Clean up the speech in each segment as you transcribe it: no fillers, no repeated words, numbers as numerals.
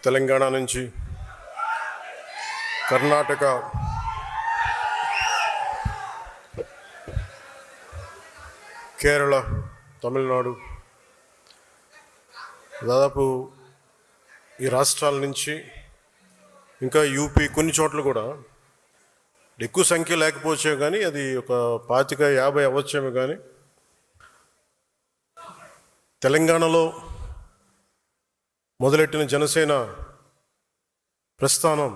తెలంగాణ నుంచి, కర్ణాటక, కేరళ, తమిళనాడు, దాదాపు ఈ రాష్ట్రాల నుంచి ఇంకా యూపీ కొన్ని చోట్ల కూడా ఎక్కువ సంఖ్య లేకపోవచ్చే కానీ అది ఒక 25-50 అవ్వచ్చేమో కానీ తెలంగాణలో మొదలెట్టిన జనసేన ప్రస్థానం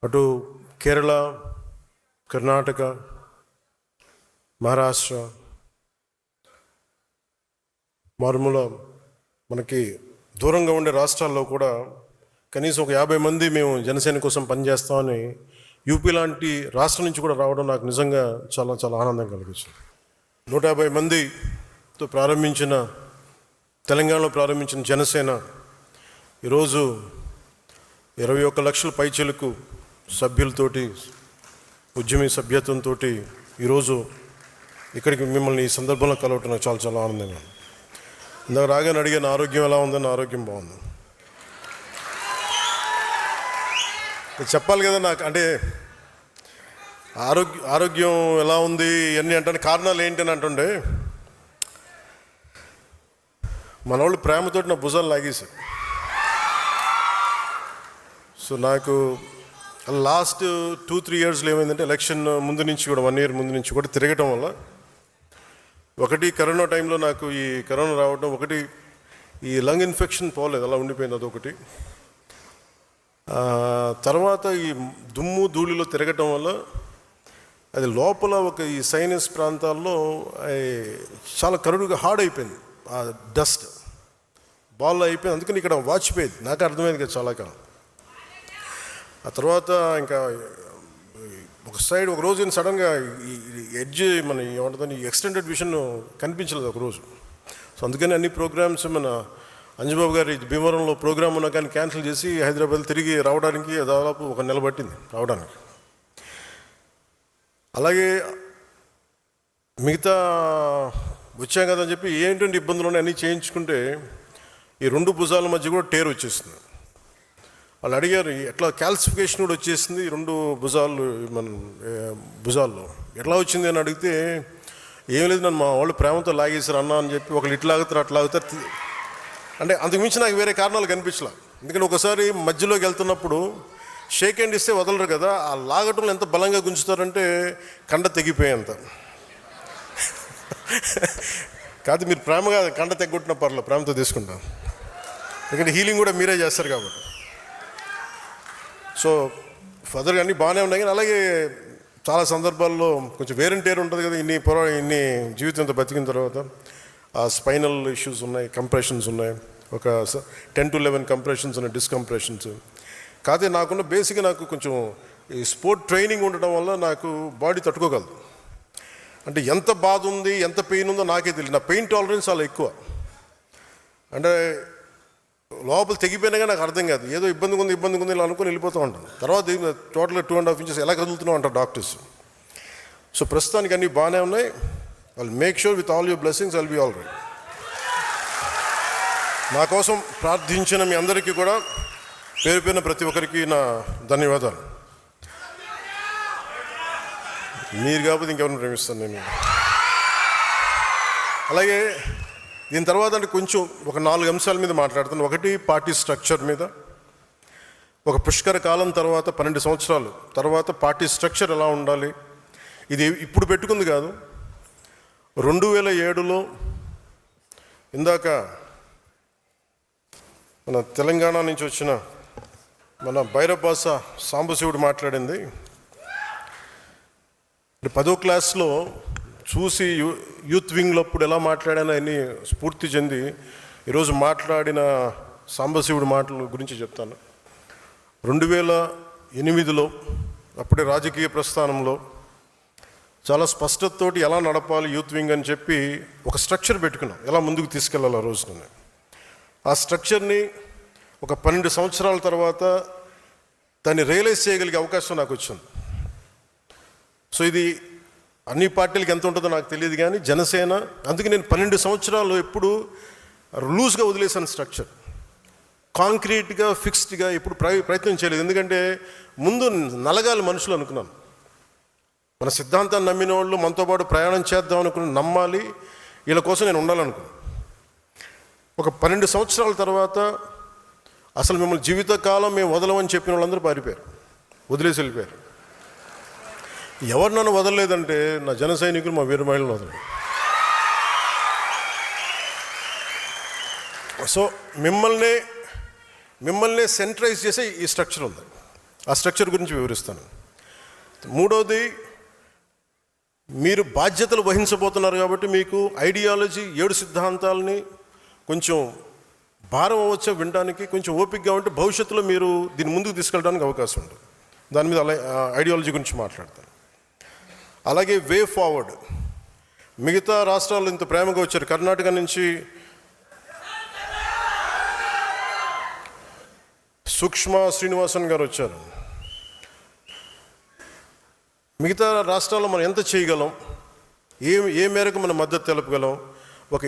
అటు కేరళ, కర్ణాటక, మహారాష్ట్ర, మారుమూల మనకి దూరంగా ఉండే రాష్ట్రాల్లో కూడా కనీసం ఒక 50 మంది మేము జనసేన కోసం పనిచేస్తామని యూపీ లాంటి రాష్ట్రం నుంచి కూడా రావడం నాకు నిజంగా చాలా చాలా ఆనందం కలిగించింది. 150 మందితో ప్రారంభించిన తెలంగాణలో ప్రారంభించిన జనసేన ఈరోజు 21 లక్షల పైచిలకు సభ్యులతోటి, ఉద్యమీ సభ్యత్వంతో ఈరోజు ఇక్కడికి మిమ్మల్ని ఈ సందర్భంలో కలవటం నాకు చాలా చాలా ఆనందంగా. ఇందాక రాగానే అడిగాను ఆరోగ్యం ఎలా ఉందని. ఆరోగ్యం బాగుంది. చెప్పాలి కదా నాకు, అంటే ఆరోగ్యం ఎలా ఉంది ఇవన్నీ అంటే కారణాలు ఏంటి అని అంటుండే మన వాళ్ళు ప్రేమతోటి నా భుజాలు లాగేశారు. సో నాకు లాస్ట్ 2-3 ఇయర్స్లో ఏమైందంటే ఎలక్షన్ ముందు నుంచి కూడా 1 ఇయర్ ముందు నుంచి కూడా తిరగటం వల్ల ఒకటి కరోనా టైంలో నాకు ఈ కరోనా రావడం, ఒకటి ఈ లంగ్ ఇన్ఫెక్షన్ పోలేదు, అలా ఉండిపోయింది, అదొకటి. తర్వాత ఈ దుమ్ము ధూళిలో తిరగటం వల్ల అది లోపల ఒక ఈ సైనస్ ప్రాంతాల్లో చాలా కరుడుగా హార్డ్ అయిపోయింది, ఆ డస్ట్ బాల్ అయిపోయింది. అందుకని ఇక్కడ వాచిపోయేది, నాకు అర్థమైంది కదా చాలా కాలం. ఆ తర్వాత ఇంకా ఒక సైడ్ ఒక రోజు సడన్గా ఈ ఎడ్జ్ మన ఏమంటుందని ఎక్స్టెండెడ్ విషన్ కనిపించలేదు ఒకరోజు. సో అందుకని అన్ని ప్రోగ్రామ్స్ మన అంజబాబు గారి భీమవరంలో ప్రోగ్రామ్ ఉన్నా కానీ క్యాన్సిల్ చేసి హైదరాబాద్ తిరిగి రావడానికి దాదాపు 1 నెల పట్టింది రావడానికి. అలాగే మిగతా వచ్చాం కదని చెప్పి ఏంటంటే ఇబ్బందులు ఉన్నాయి అన్నీ చేయించుకుంటే ఈ 2 భుజాల మధ్య కూడా టేర్ వచ్చేస్తుంది. వాళ్ళు అడిగారు ఎట్లా క్యాల్సిఫికేషన్ కూడా వచ్చేసింది 2 భుజాల్లో ఎట్లా వచ్చింది అని అడిగితే ఏం లేదు, నన్ను మా వాళ్ళు ప్రేమతో లాగేశారు అన్న అని చెప్పి ఒకళ్ళు ఇట్లా లాగుతారు అట్లా లాగుతారు. అంటే అంతకుమించి నాకు వేరే కారణాలు కనిపించలే. ఎందుకంటే ఒకసారి మధ్యలోకి వెళ్తున్నప్పుడు షేక్ హ్యాండ్ ఇస్తే వదలరు కదా, ఆ లాగటంలో ఎంత బలంగా గుంజుతారంటే కండ తెగిపోయేంత. కాదు మీరు ప్రేమగా కండ తెగొట్టిన పర్లేదు, ప్రేమతో తీసుకుంటాం, ఎందుకంటే హీలింగ్ కూడా మీరే చేస్తారు కాబట్టి. సో ఫర్దర్గా అన్నీ బాగానే ఉన్నాయి. కానీ అలాగే చాలా సందర్భాల్లో కొంచెం వేర్ అండ్ టేర్ ఉంటుంది కదా, ఇన్ని జీవితంతో బతికిన తర్వాత ఆ స్పైనల్ ఇష్యూస్ ఉన్నాయి, కంప్రెషన్స్ ఉన్నాయి, ఒక 10-11 కంప్రెషన్స్ ఉన్నాయి, డిస్కంప్రెషన్స్. కాదే నాకున్న బేసిక్గా నాకు కొంచెం ఈ స్పోర్ట్ ట్రైనింగ్ ఉండటం వల్ల నాకు బాడీ తట్టుకోగలదు. అంటే ఎంత బాధ ఉంది ఎంత పెయిన్ ఉందో నాకే తెలియదు. నా పెయిన్ టాలరెన్స్ చాలా ఎక్కువ. అంటే లోపల తెగిపోయినా కానీ నాకు అర్థం కాదు, ఏదో ఇబ్బంది ఉంది ఇలా అనుకుని వెళ్ళిపోతూ ఉంటాను. తర్వాత టోటల్గా 2.5 ఇంచెస్ ఎలా కదులుతున్నావు అంటారు డాక్టర్స్. సో ప్రస్తుతానికి అన్నీ బాగానే ఉన్నాయి. I'll make sure with all your blessings I'll be all right. నా కోసం ప్రార్థించిన మీ అందరికీ కూడా పేరు పేరున ప్రతి ఒక్కరికి నా ధన్యవాదాలు. మీరు కాకపోతే ఇంకెవరిని ప్రేమిస్తాను నేను. అలాగే దీని తర్వాత అంటే కొంచెం ఒక 4 అంశాల మీద మాట్లాడుతాను. ఒకటి పార్టీ స్ట్రక్చర్ మీద. ఒక పుష్కర కాలం తర్వాత 12 సంవత్సరాలు తర్వాత పార్టీ స్ట్రక్చర్ ఎలా ఉండాలి, ఇది ఇప్పుడు పెట్టుకుంది కాదు. 2007లో ఇందాక మన తెలంగాణ నుంచి వచ్చిన మన భైరబాస సాంబశివుడు మాట్లాడింది. 10వ క్లాస్లో చూసి యూత్ వింగ్లో అప్పుడు ఎలా మాట్లాడానో అన్ని స్ఫూర్తి చెంది ఈరోజు మాట్లాడిన సాంబశివుడి మాటల గురించి చెప్తాను. 2008లో అప్పుడే రాజకీయ ప్రస్థానంలో చాలా స్పష్టతతోటి ఎలా నడపాలి యూత్ వింగ్ అని చెప్పి ఒక స్ట్రక్చర్ పెట్టుకున్నాం, ఎలా ముందుకు తీసుకెళ్ళాలి ఆ రోజున. ఆ స్ట్రక్చర్ని ఒక 12 సంవత్సరాల తర్వాత దాన్ని రియలైజ్ చేయగలిగే అవకాశం నాకు వచ్చింది. సో ఇది అన్ని పార్టీలకు ఎంత ఉంటుందో నాకు తెలియదు కానీ జనసేన, అందుకే నేను 12 సంవత్సరాలు ఎప్పుడు లూజ్గా వదిలేసాను స్ట్రక్చర్. కాంక్రీట్గా ఫిక్స్డ్గా ఇప్పుడు ప్రయత్నం చేయలేదు. ఎందుకంటే ముందు నలగాలి మనుషులు అనుకున్నాను. మన సిద్ధాంతాన్ని నమ్మిన వాళ్ళు మనతో పాటు ప్రయాణం చేద్దాం అనుకుని నమ్మాలి, వీళ్ళ కోసం నేను ఉండాలనుకున్నాను. ఒక 12 సంవత్సరాల తర్వాత అసలు మిమ్మల్ని జీవితకాలం మేము వదలమని చెప్పిన వాళ్ళందరూ పారిపోయారు, వదిలేసి వెళ్ళిపోయారు. ఎవరు నన్ను వదలలేదంటే నా జన సైనికులు, మా వీర మహిళలను వదలరు. సో మిమ్మల్ని సెంట్రైజ్ చేసే ఈ స్ట్రక్చర్ ఉంది. ఆ స్ట్రక్చర్ గురించి వివరిస్తాను. మూడోది, మీరు బాధ్యతలు వహించబోతున్నారు కాబట్టి మీకు ఐడియాలజీ 7 సిద్ధాంతాలని కొంచెం భారం అవ్వచ్చు వినడానికి. కొంచెం ఓపికగా ఉంటే భవిష్యత్తులో మీరు దీన్ని ముందుకు తీసుకెళ్ళడానికి అవకాశం ఉంటుంది. దాని మీద ఐడియాలజీ గురించి మాట్లాడతాను. అలాగే వే ఫార్వర్డ్. మిగతా రాష్ట్రాలు ఇంత ప్రేమగా వచ్చారు. కర్ణాటక నుంచి సుష్మా శ్రీనివాసన్ గారు వచ్చారు. మిగతా రాష్ట్రాల్లో మనం ఎంత చేయగలం, ఏ మేరకు మనం మద్దతు తెలుపగలం, ఒక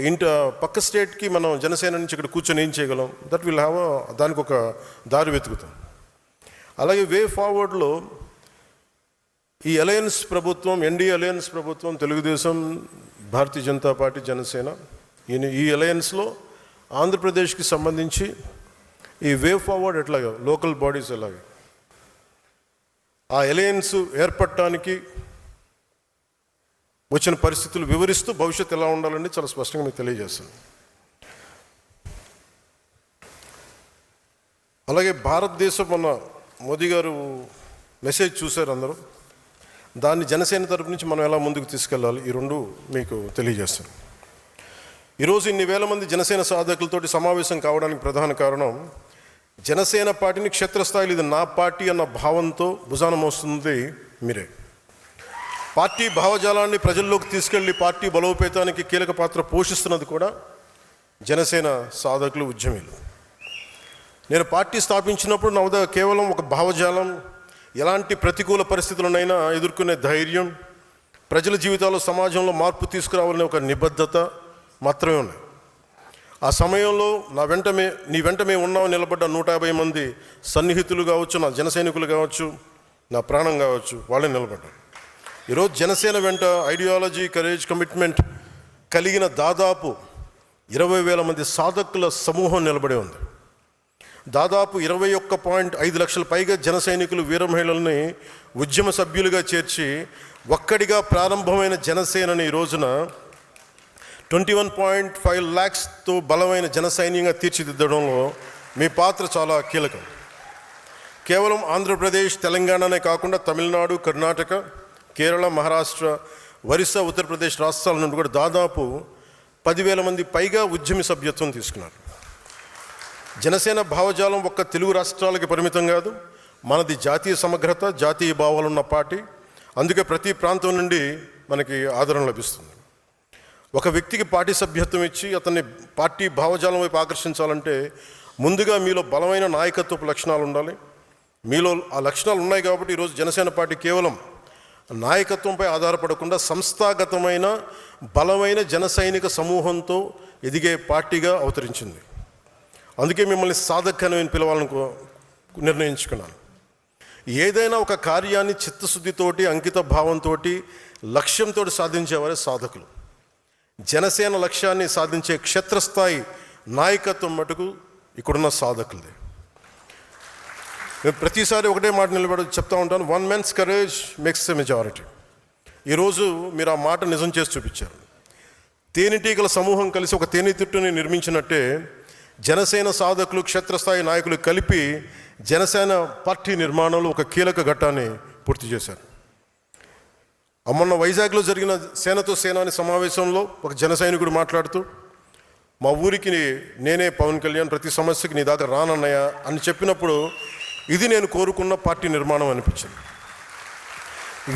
పక్క స్టేట్కి మనం జనసేన నుంచి ఇక్కడ కూర్చొని ఏం చేయగలం, దట్ విల్ హ్యావ్ దానికి ఒక దారి వెతుకుతాం. అలాగే వే ఫార్వర్డ్లో ఈ అలయన్స్ ప్రభుత్వం, ఎన్డీఏ అలయన్స్ ప్రభుత్వం, తెలుగుదేశం, భారతీయ జనతా పార్టీ, జనసేన, ఈ అలయన్స్లో ఆంధ్రప్రదేశ్కి సంబంధించి ఈ వే ఫార్వర్డ్ ఎట్లాగా, లోకల్ బాడీస్ ఎలాగా, ఆ అలయన్స్ ఏర్పడటానికి వచ్చిన పరిస్థితులు వివరిస్తూ భవిష్యత్తు ఎలా ఉండాలని చాలా స్పష్టంగా మీకు తెలియజేస్తాను. అలాగే భారతదేశం, మన మోదీ గారు మెసేజ్ చూశారు అందరూ, దాన్ని జనసేన తరపు నుంచి మనం ఎలా ముందుకు తీసుకెళ్ళాలి, ఈ 2 మీకు తెలియజేస్తాను. ఈరోజు ఇన్ని వేల మంది జనసేన సాధకులతోటి సమావేశం కావడానికి ప్రధాన కారణం, జనసేన పార్టీని క్షేత్రస్థాయిలో ఇది నా పార్టీ అన్న భావంతో భుజాన మోస్తుంది మీరే. పార్టీ భావజాలాన్ని ప్రజల్లోకి తీసుకెళ్లి పార్టీ బలోపేతానికి కీలక పాత్ర పోషిస్తున్నది కూడా జనసేన సాధకులు, ఉద్యమీలు. నేను పార్టీ స్థాపించినప్పుడు నా వద్ద కేవలం ఒక భావజాలం, ఎలాంటి ప్రతికూల పరిస్థితులనైనా ఎదుర్కొనే ధైర్యం, ప్రజల జీవితాల్లో, సమాజంలో మార్పు తీసుకురావాలనే ఒక నిబద్ధత మాత్రమే ఉన్నాయి. ఆ సమయంలో నీ వెంట మేము ఉన్నామని నిలబడ్డ 150 మంది సన్నిహితులు కావచ్చు, నా జన సైనికులు కావచ్చు, నా ప్రాణం కావచ్చు, వాళ్ళే నిలబడ్డారు. ఈరోజు జనసేన వెంట ఐడియాలజీ, కరేజ్, కమిట్మెంట్ కలిగిన దాదాపు 20,000 మంది సాధకుల సమూహం నిలబడే ఉంది. దాదాపు 21.5 లక్షల పైగా జన సైనికులు, వీర మహిళల్ని ఉద్యమ సభ్యులుగా చేర్చి ఒక్కడిగా ప్రారంభమైన జనసేనని ఈ రోజున 21.5 lakhsతో బలమైన జన సైన్యంగా తీర్చిదిద్దడంలో మీ పాత్ర చాలా కీలకం. కేవలం ఆంధ్రప్రదేశ్, తెలంగాణనే కాకుండా తమిళనాడు, కర్ణాటక, కేరళ, మహారాష్ట్ర, ఒరిస్సా, ఉత్తరప్రదేశ్ రాష్ట్రాల నుండి కూడా దాదాపు 10,000 మంది పైగా ఉద్యమి సభ్యత్వం తీసుకున్నారు. జనసేన భావజాలం ఒక్క తెలుగు రాష్ట్రాలకి పరిమితం కాదు, మనది జాతీయ సమగ్రత, జాతీయ భావాలున్న పార్టీ. అందుకే ప్రతి ప్రాంతం నుండి మనకి ఆదరణ లభిస్తుంది. ఒక వ్యక్తికి పార్టీ సభ్యత్వం ఇచ్చి అతన్ని పార్టీ భావజాలం వైపు ఆకర్షించాలంటే ముందుగా మీలో బలమైన నాయకత్వపు లక్షణాలు ఉండాలి. మీలో ఆ లక్షణాలు ఉన్నాయి కాబట్టి ఈరోజు జనసేన పార్టీ కేవలం నాయకత్వంపై ఆధారపడకుండా సంస్థాగతమైన బలమైన జన సైనిక సమూహంతో ఎదిగే పార్టీగా అవతరించింది. అందుకే మిమ్మల్ని సాధకని పిలవాలని నిర్ణయించుకున్నాను. ఏదైనా ఒక కార్యాన్ని చిత్తశుద్ధితోటి, అంకిత భావంతో, లక్ష్యంతో సాధించేవారే సాధకులు. జనసేన లక్ష్యాన్ని సాధించే క్షేత్రస్థాయి నాయకత్వం మటుకు ఇక్కడున్న సాధకులదే. నేను ప్రతిసారి ఒకటే మాట చెప్తా ఉంటాను, 1 man's courage makes a majority. ఈరోజు మీరు ఆ మాట నిజం చేసి చూపించారు. తేనెటీగల సమూహం కలిసి ఒక తేనెతిట్టుని నిర్మించినట్టే జనసేన సాధకులు, క్షేత్రస్థాయి నాయకులు కలిపి జనసేన పార్టీ నిర్మాణంలో ఒక కీలక ఘట్టాన్ని పూర్తి చేశారు. మొన్న వైజాగ్లో జరిగిన సేనతో సేనాని సమావేశంలో ఒక జన సైనికుడు మాట్లాడుతూ, మా ఊరికి నేనే పవన్ కళ్యాణ్, ప్రతి సమస్యకి నీ దాకా రానన్నయ్య అని చెప్పినప్పుడు ఇది నేను కోరుకున్న పార్టీ నిర్మాణం అనిపించింది.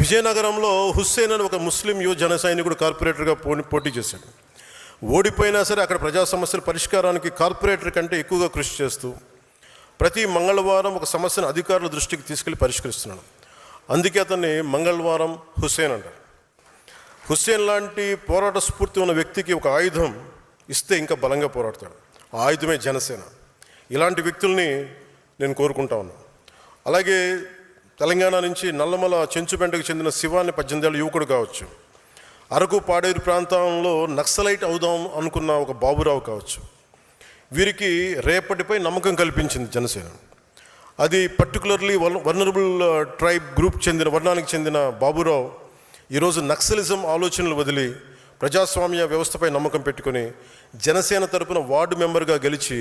విజయనగరంలో హుస్సేన్ అని ఒక ముస్లిం యువ జన సైనికుడు కార్పొరేటర్గా పోటీ చేశాడు. ఓడిపోయినా సరే అక్కడ ప్రజా సమస్యల పరిష్కారానికి కార్పొరేటర్ కంటే ఎక్కువగా కృషి చేస్తూ ప్రతి మంగళవారం ఒక సమస్యను అధికారుల దృష్టికి తీసుకెళ్లి పరిష్కరిస్తున్నాడు. అందుకే అతన్ని మంగళవారం హుస్సేన్ అంటారు. హుస్సేన్ లాంటి పోరాట స్ఫూర్తి ఉన్న వ్యక్తికి ఒక ఆయుధం ఇస్తే ఇంకా బలంగా పోరాడతాడు. ఆ ఆయుధమే జనసేన. ఇలాంటి వ్యక్తుల్ని నేను కోరుకుంటా ఉన్నాను. అలాగే తెలంగాణ నుంచి నల్లమల చెంచుపెంటకు చెందిన శివాని 18 ఏళ్ళ యువకుడు కావచ్చు, అరకు పాడేరు ప్రాంతంలో నక్సలైట్ అవుదాం అనుకున్న ఒక బాబురావు కావచ్చు, వీరికి రేపటిపై నమ్మకం కల్పించింది జనసేన. అది పర్టికులర్లీ వర్నరబుల్ ట్రైబ్ గ్రూప్ వర్ణానికి చెందిన బాబురావు ఈరోజు నక్సలిజం ఆలోచనలు వదిలి ప్రజాస్వామ్య వ్యవస్థపై నమ్మకం పెట్టుకొని జనసేన తరపున వార్డు మెంబర్గా గెలిచి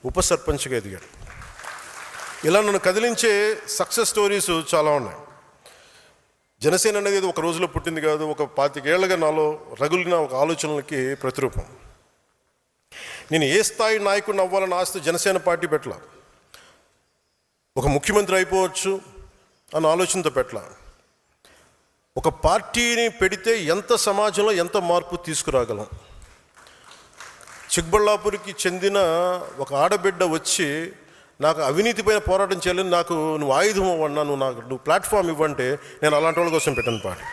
ఉప సర్పంచ్గా ఎదిగాడు. ఇలా నన్ను కదిలించే సక్సెస్ స్టోరీస్ చాలా ఉన్నాయి. జనసేన అనేది ఒక రోజులో పుట్టింది కాదు, ఒక 25 ఏళ్లుగా నాలో రగులిన ఒక ఆలోచనలకి ప్రతిరూపం. నేను ఏ స్థాయి నాయకుడిని అవ్వాలని ఆస్తి జనసేన పార్టీ పెట్టలా, ఒక ముఖ్యమంత్రి అయిపోవచ్చు అన్న ఆలోచనతో పెట్టలా. ఒక పార్టీని పెడితే ఎంత సమాజంలో ఎంత మార్పు తీసుకురాగలం. చిక్బళ్ళాపూర్కి చెందిన ఒక ఆడబిడ్డ వచ్చి నాకు అవినీతిపైన పోరాటం చేయాలని, నాకు నువ్వు ఆయుధం ఇవ్వన్నా, నువ్వు ప్లాట్ఫామ్ ఇవ్వంటే నేను అలాంటి వాళ్ళ కోసం పెట్టాను పార్టీ.